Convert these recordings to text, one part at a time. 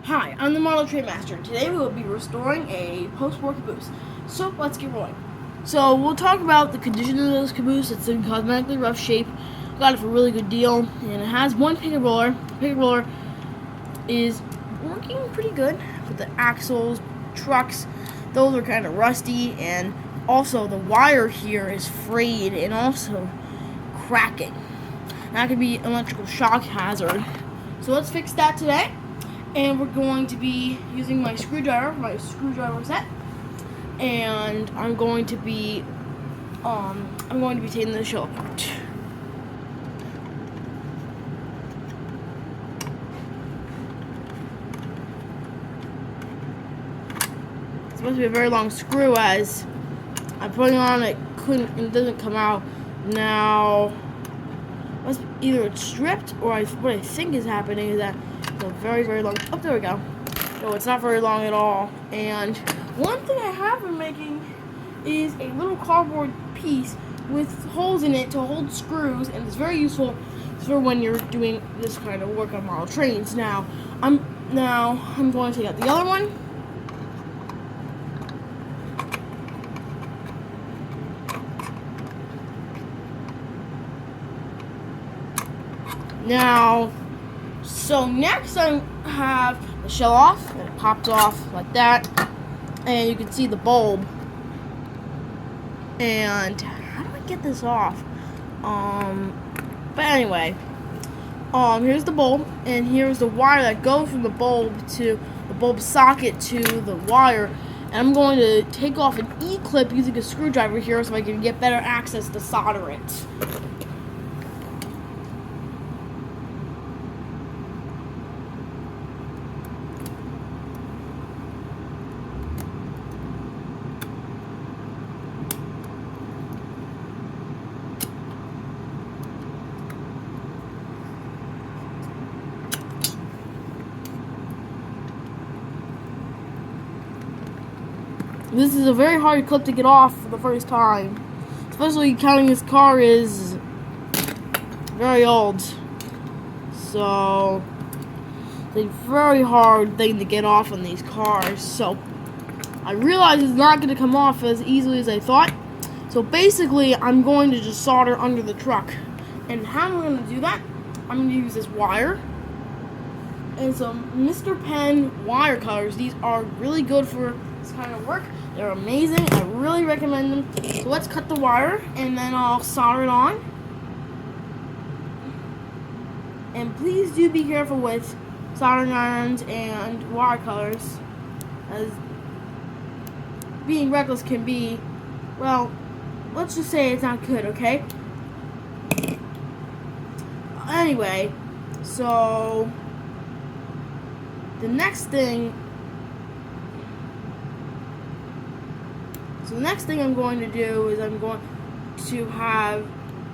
Hi, I'm the Model Train Master, and today we will be restoring a post-war caboose. So let's get rolling. So we'll talk about the condition of this caboose. It's in cosmetically rough shape. Got it for a really good deal, and it has one picket roller. The picket roller is working pretty good, but the axles, trucks, those are kind of rusty, and also the wire here is frayed and also cracking. That could be an electrical shock hazard. So let's fix that today. And we're going to be using my screwdriver set, and I'm going to be taking the shell apart. It's supposed to be a very long screw, as I'm putting on it doesn't come out. Now, either it's stripped, or what I think is happening is that it's a very, very long. Oh, there we go. No, it's not very long at all. And one thing I have been making is a little cardboard piece with holes in it to hold screws, and it's very useful for when you're doing this kind of work on model trains. Now I'm going to take out the other one. Now, so next I have the shell off, and it pops off like that, and you can see the bulb. And how do I get this off? But anyway, here's the bulb, and here's the wire that goes from the bulb to the bulb socket to the wire. And I'm going to take off an E-clip using a screwdriver here so I can get better access to solder it. This is a very hard clip to get off for the first time, especially counting this car is very old. So it's a very hard thing to get off on these cars. So I realize it's not going to come off as easily as I thought. So basically, I'm going to just solder under the truck. And how am I going to do that? I'm going to use this wire and some Mr. Penn wire cutters. These are really good for this kind of work. They're amazing. I really recommend them. So let's cut the wire, and then I'll solder it on. And please do be careful with soldering irons and wire cutters, as being reckless can be, well, let's just say it's not good, okay? Anyway, so the next thing I'm going to do is I'm going to have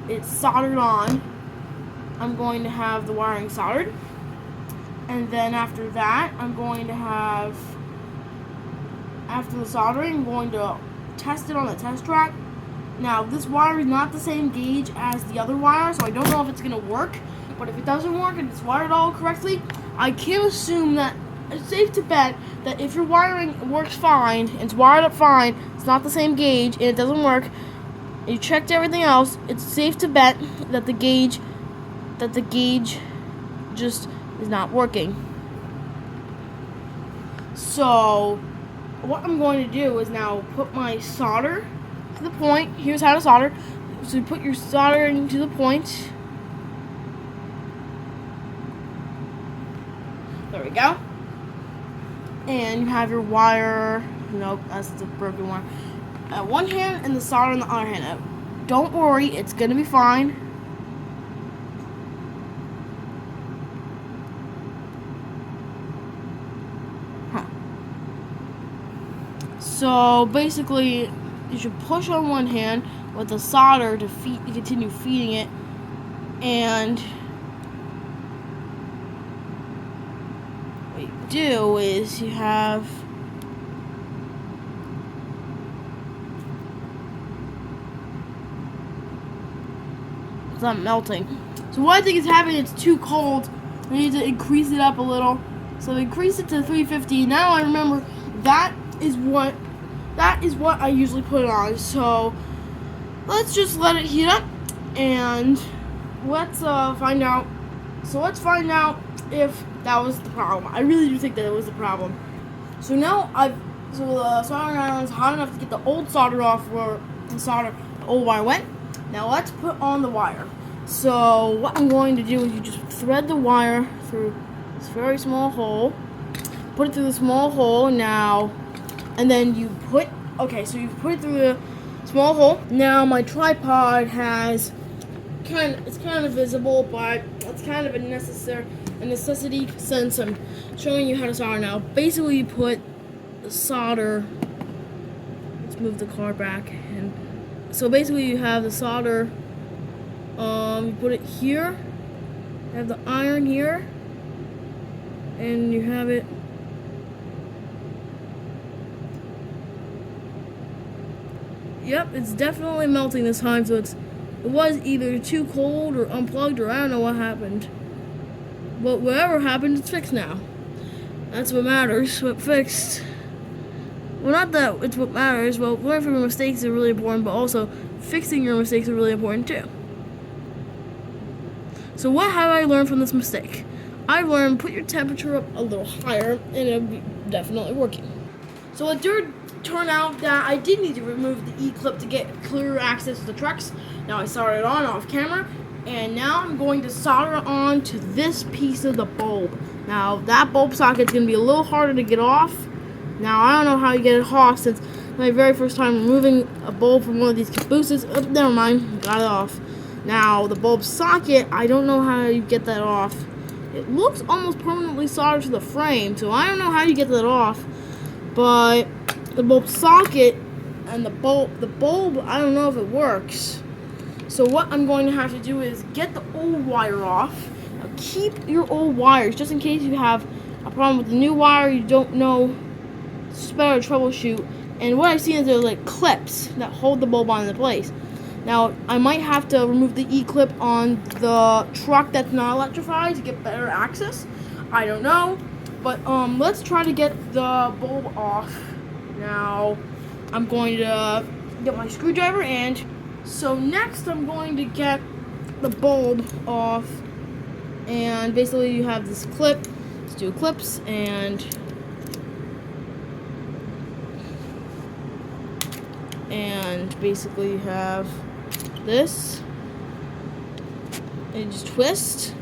it soldered on. I'm going to have the wiring soldered. And then after that, after the soldering, I'm going to test it on the test track. Now, this wire is not the same gauge as the other wire, so I don't know if it's going to work. But if it doesn't work and it's wired all correctly, I can assume that it's safe to bet that if your wiring works fine, and it's wired up fine, it's not the same gauge, and it doesn't work, and you checked everything else, it's safe to bet that the gauge just is not working. So what I'm going to do is now put my solder to the point. Here's how to solder. So you put your soldering to the point. There we go. And you have your wire. Nope, that's the broken wire. One hand and the solder in the other hand. Don't worry, it's gonna be fine. So basically, you should push on one hand with the solder to continue feeding it, and what you do is you have it's not melting. So what I think is happening, it's too cold. We need to increase it up a little. So I increased it to 350. Now I remember that is what I usually put it on. So let's just let it heat up and let's find out. So let's find out if that was the problem. I really do think that it was the problem. So now the soldering iron is hot enough to get the old solder off where the old wire went. Now let's put on the wire. So what I'm going to do is you just thread the wire through this very small hole. Put it through the small hole now, and then you put you put it through the small hole. Now my tripod has it's kind of visible, but it's kind of a necessity since I'm showing you how to solder now. Basically, you put the solder. Let's move the car back, and so basically you have the solder. You put it here. You have the iron here, and you have it. Yep, it's definitely melting this time, so it was either too cold or unplugged, or I don't know what happened. But whatever happened, it's fixed now. That's what matters. What fixed. Well, not that it's what matters. Well, learning from your mistakes is really important, but also fixing your mistakes is really important too. So what have I learned from this mistake? I learned put your temperature up a little higher, and it'll be definitely working. So it did turn out that I did need to remove the E-clip to get clear access to the trucks. Now I soldered it on off camera, and now I'm going to solder it on to this piece of the bulb. Now that bulb socket is going to be a little harder to get off. Now I don't know how you get it off since my very first time removing a bulb from one of these cabooses. Oh, never mind, got it off. Now the bulb socket, I don't know how you get that off. It looks almost permanently soldered to the frame, so I don't know how you get that off. But the bulb socket and the bulb, I don't know if it works. So what I'm going to have to do is get the old wire off. Now keep your old wires, just in case you have a problem with the new wire, you don't know, it's just better to troubleshoot. And what I've seen is there's like clips that hold the bulb on in place. Now I might have to remove the E-clip on the truck that's not electrified to get better access. I don't know. But let's try to get the bulb off. Now I'm going to get my screwdriver, and so next I'm going to get the bulb off. And basically you have this clip. Let's do clips, and basically you have this, and you just twist.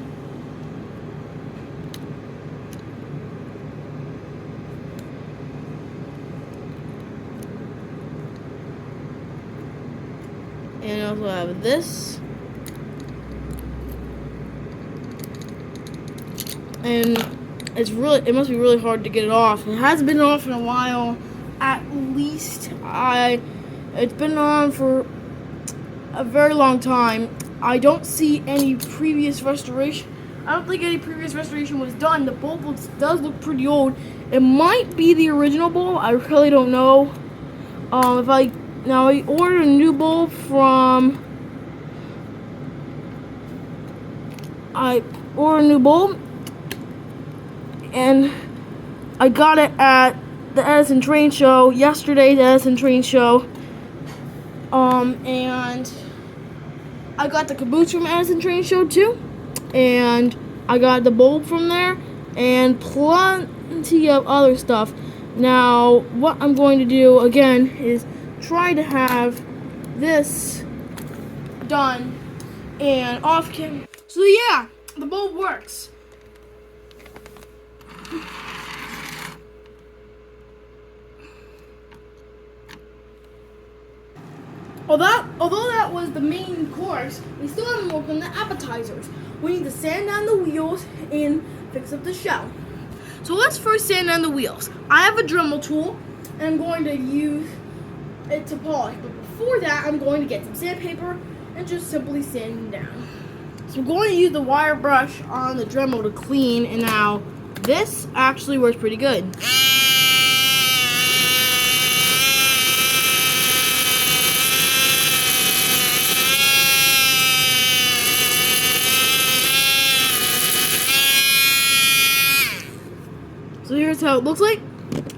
And I also have this. And it must be really hard to get it off. It hasn't been off in a while. At least it's been on for a very long time. I don't see any previous restoration. I don't think any previous restoration was done. The bulb does look pretty old. It might be the original bulb. I really don't know. Now I ordered a new bulb and I got it at the Edison Train Show, yesterday's Edison Train Show. And I got the caboose from Edison Train Show too. And I got the bulb from there and plenty of other stuff. Now, what I'm going to do again is try to have this done and off camera. So yeah, the bulb works. Although that was the main course, we still haven't worked on the appetizers. We need to sand down the wheels and fix up the shell. So let's first sand down the wheels. I have a Dremel tool, and I'm going to use it to polish. But before that, I'm going to get some sandpaper and just simply sand them down. So I'm going to use the wire brush on the Dremel to clean, and now this actually works pretty good. So here's how it looks like.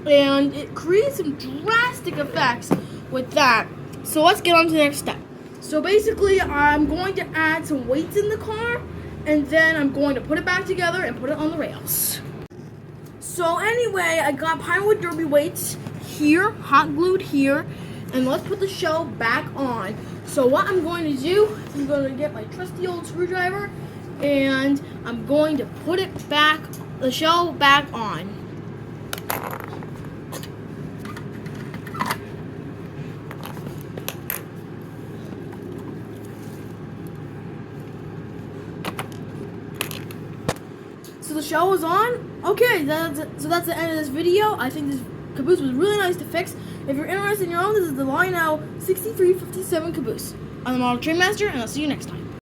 And it creates some drastic effects with that. So let's get on to the next step. So basically, I'm going to add some weights in the car, and then I'm going to put it back together and put it on the rails. So anyway, I got Pinewood Derby weights here, hot glued here, and let's put the shell back on. So what I'm going to do, I'm going to get my trusty old screwdriver, and I'm going to put it back, the shell back on. So the shell was on. Okay, so that's the end of this video. I think this caboose was really nice to fix. If you're interested in your own, this is the Lionel 6357 caboose. I'm the Model Train Master, and I'll see you next time.